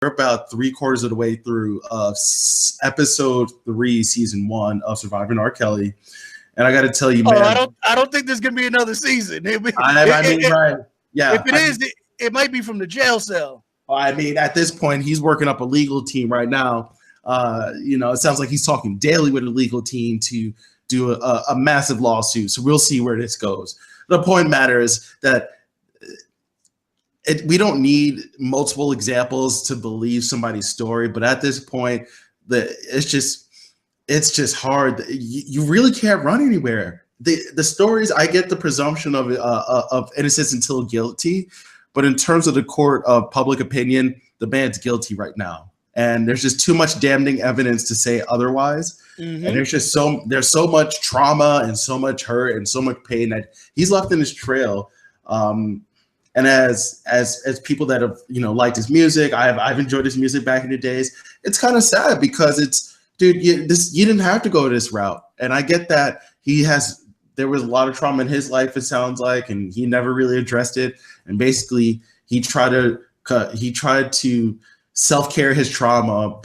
we're about 3/4 of the way through episode 3, season 1 of Surviving R. Kelly, and I got to tell you, man, I don't think there's gonna be another season. Right? Yeah, if it is, it might be from the jail cell. I mean, at this point, he's working up a legal team right now. It sounds like he's talking daily with a legal team to do a massive lawsuit. So we'll see where this goes. The point matters that we don't need multiple examples to believe somebody's story, but at this point, it's just hard. You really can't run anywhere. The stories, I get the presumption of innocence until guilty, but in terms of the court of public opinion, the man's guilty right now, and there's just too much damning evidence to say otherwise. Mm-hmm. And there's so much trauma and so much hurt and so much pain that he's left in his trail. And as people that have liked his music, I've enjoyed his music back in the days. It's kind of sad because you didn't have to go this route, and I get that there was a lot of trauma in his life, it sounds like, and he never really addressed it. And basically, he tried to self-care his trauma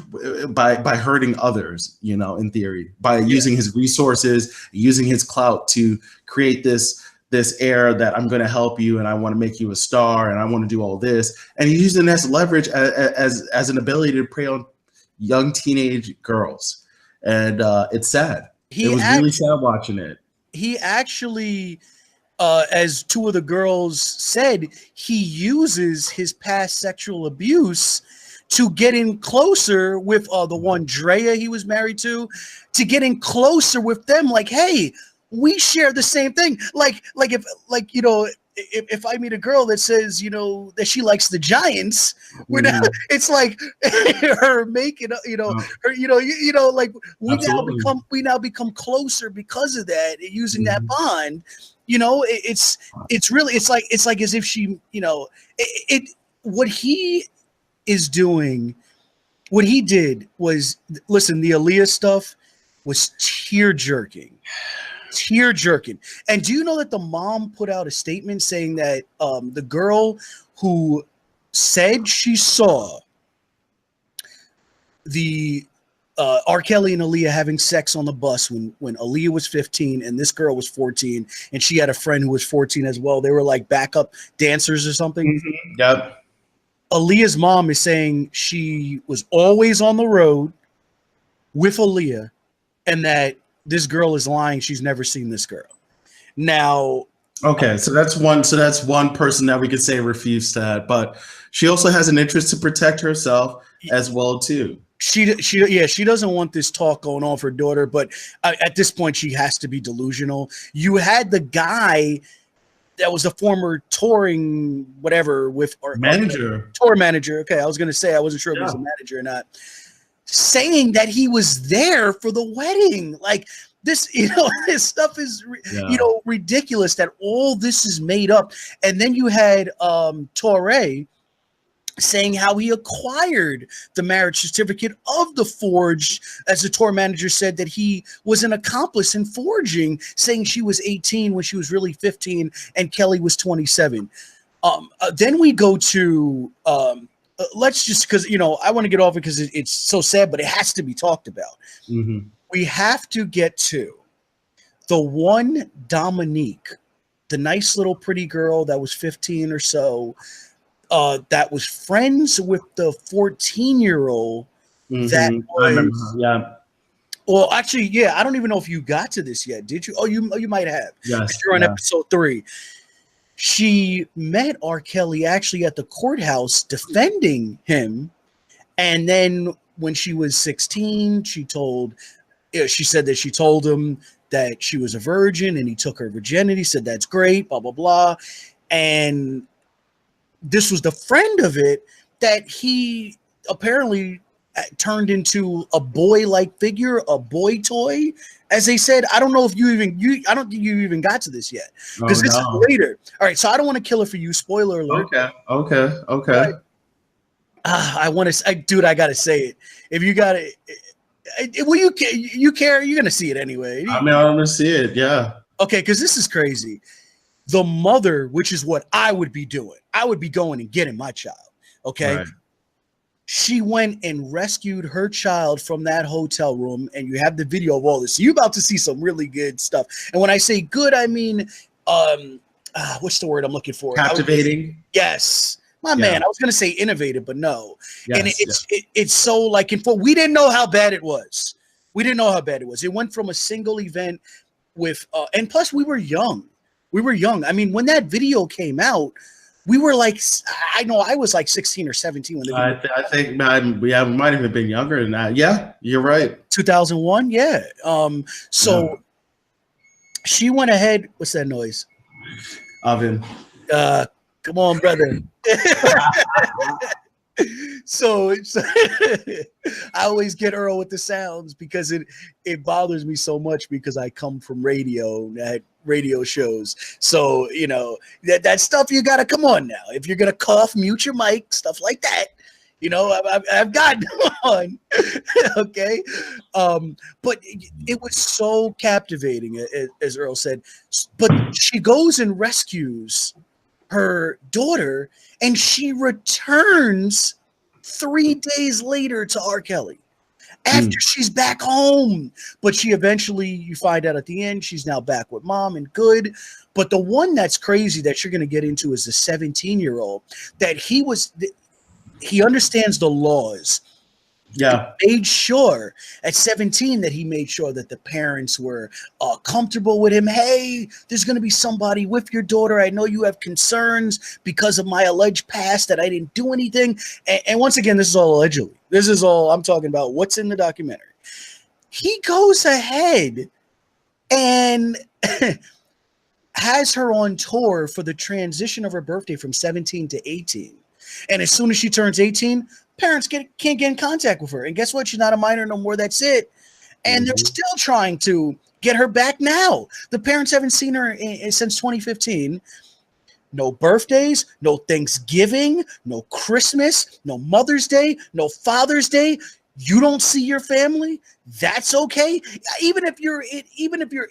by hurting others, in theory, by using his resources, using his clout to create this air that I'm going to help you and I want to make you a star and I want to do all this. And he's using this leverage as an ability to prey on young teenage girls. And it's sad. It was really sad watching it. He actually, as two of the girls said, he uses his past sexual abuse to get in closer with the one Drea he was married to get in closer with them. Like, hey, we share the same thing. If I meet a girl that says, that she likes the Giants, it's like her making, we now become closer because of that, using that bond. It's like as if she, what he is doing, what he did was, listen, the Aaliyah stuff was tear jerking. And do you know that the mom put out a statement saying that the girl who said she saw the R. Kelly and Aaliyah having sex on the bus when Aaliyah was 15 and this girl was 14, and she had a friend who was 14 as well. They were like backup dancers or something. Mm-hmm. Yep. Aaliyah's mom is saying she was always on the road with Aaliyah, and that this girl is lying. She's never seen this girl. Now, okay, so that's one person that we could say refused that, but she also has an interest to protect herself as well too. She doesn't want this talk going on for her daughter, but at this point she has to be delusional. You had the guy that was a former touring whatever with tour manager. Okay, I was gonna say I wasn't sure if he was a manager or not, saying that he was there for the wedding. Like this, this stuff is ridiculous that all this is made up. And then you had Torre saying how he acquired the marriage certificate of the forged, as the tour manager said that he was an accomplice in forging, saying she was 18 when she was really 15 and Kelly was 27. Then we go to let's just, because I want to get off it because it's so sad, but it has to be talked about. Mm-hmm. We have to get to the one Dominique, the nice little pretty girl that was 15 or so, that was friends with the 14-year-old. Mm-hmm. That was, I remember her, yeah. Well, actually, yeah, I don't even know if you got to this yet. Did you? Oh, you might have. Yes. You're on episode 3. She met R. Kelly actually at the courthouse defending him. And then when she was 16, she said that she told him that she was a virgin and he took her virginity, said that's great, blah, blah, blah. And this was the friend of it that he apparently turned into a boy-like figure, a boy toy, as they said. I don't know if I don't think you even got to this yet, because this is later. All right, so I don't want to kill it for you. Spoiler alert. Okay. But, I want to, dude. I gotta say it. If you got it, well, you care. You're gonna see it anyway. I mean, I'm gonna see it. Yeah. Okay, because this is crazy. The mother, which is what I would be doing, I would be going and getting my child. Okay. Right. She went and rescued her child from that hotel room, and you have the video of all this. So you're about to see some really good stuff. And when I say good, I mean, what's the word I'm looking for? Captivating. Yes. My man, I was going to say innovative, but no. Yes, and it's so like, we didn't know how bad it was. We didn't know how bad it was. It went from a single event with, and plus we were young. I mean, when that video came out, we were like, I know I was like 16 or 17 when the video I think we might have been younger than that. Yeah, you're right. 2001. Yeah. She went ahead. What's that noise? Oven. Come on, brother. So I always get Earl with the sounds because it bothers me so much because I come from radio at radio shows. So, you know, that stuff you got to come on now. If you're going to cough, mute your mic, stuff like that. You know, I've gotten on. Okay. But it was so captivating, as Earl said. But she goes and rescues her daughter, and she returns 3 days later to R. Kelly after she's back home. But she eventually, you find out at the end, she's now back with mom and good. But the one that's crazy that you're going to get into is the 17-year-old that he understands the laws. Yeah. He made sure at 17 that he made sure that the parents were comfortable with him. Hey, there's going to be somebody with your daughter. I know you have concerns because of my alleged past that I didn't do anything. And once again, this is all allegedly. This is all I'm talking about. What's in the documentary? He goes ahead and has her on tour for the transition of her birthday from 17 to 18. And as soon as she turns 18, parents can't get in contact with her. And guess what? She's not a minor no more. That's it. And they're still trying to get her back now. The parents haven't seen her since 2015. No birthdays, no Thanksgiving, no Christmas, no Mother's Day, no Father's Day. You don't see your family. That's okay. Even if you're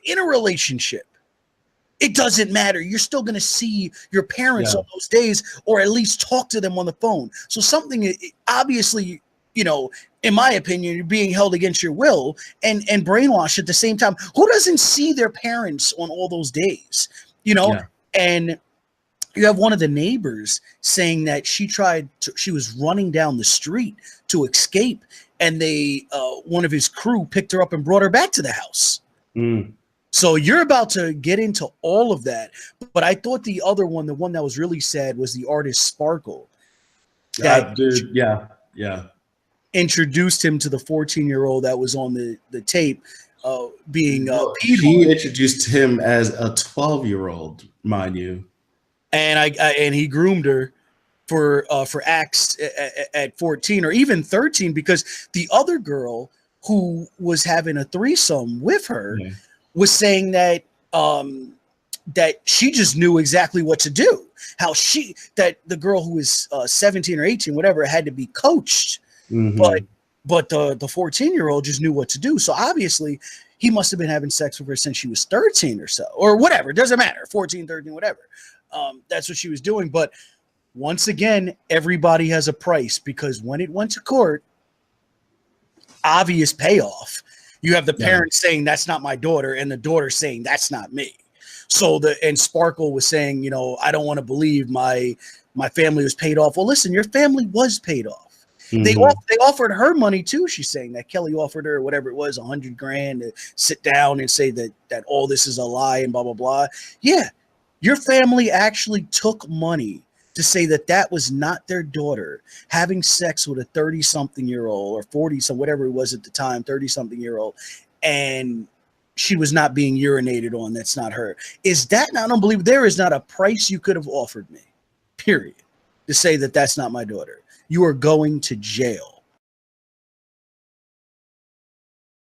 in a relationship, it doesn't matter. You're still going to see your parents on those days, or at least talk to them on the phone. So something, obviously, you know, in my opinion, you're being held against your will and brainwashed at the same time. Who doesn't see their parents on all those days? You know, and you have one of the neighbors saying that she was running down the street to escape, and one of his crew picked her up and brought her back to the house. So you're about to get into all of that. But I thought the other one, the one that was really sad, was the artist Sparkle. Introduced him to the 14-year-old that was on the tape being he introduced him as a 12-year-old, mind you. And he groomed her for acts at 14 or even 13, because the other girl who was having a threesome with her was saying that that she just knew exactly what to do. That the girl who was 17 or 18, whatever, had to be coached, but the 14-year-old just knew what to do. So obviously he must have been having sex with her since she was 13 or so, or whatever. It doesn't matter, 14, 13, whatever. That's what she was doing. But once again, everybody has a price, because when it went to court, obvious payoff. You have the parents saying that's not my daughter, and the daughter saying that's not me. So and Sparkle was saying, you know, I don't want to believe my family was paid off. Well, listen, your family was paid off. They offered her money too. She's saying that Kelly offered her whatever it was, $100,000 to sit down and say that all this is a lie and blah blah blah. Yeah, your family actually took money to say that was not their daughter having sex with a 30-something-year-old or 40-some, whatever it was at the time, 30-something-year-old, and she was not being urinated on. That's not her. Is that not unbelievable? There is not a price you could have offered me, period, to say that that's not my daughter. You are going to jail.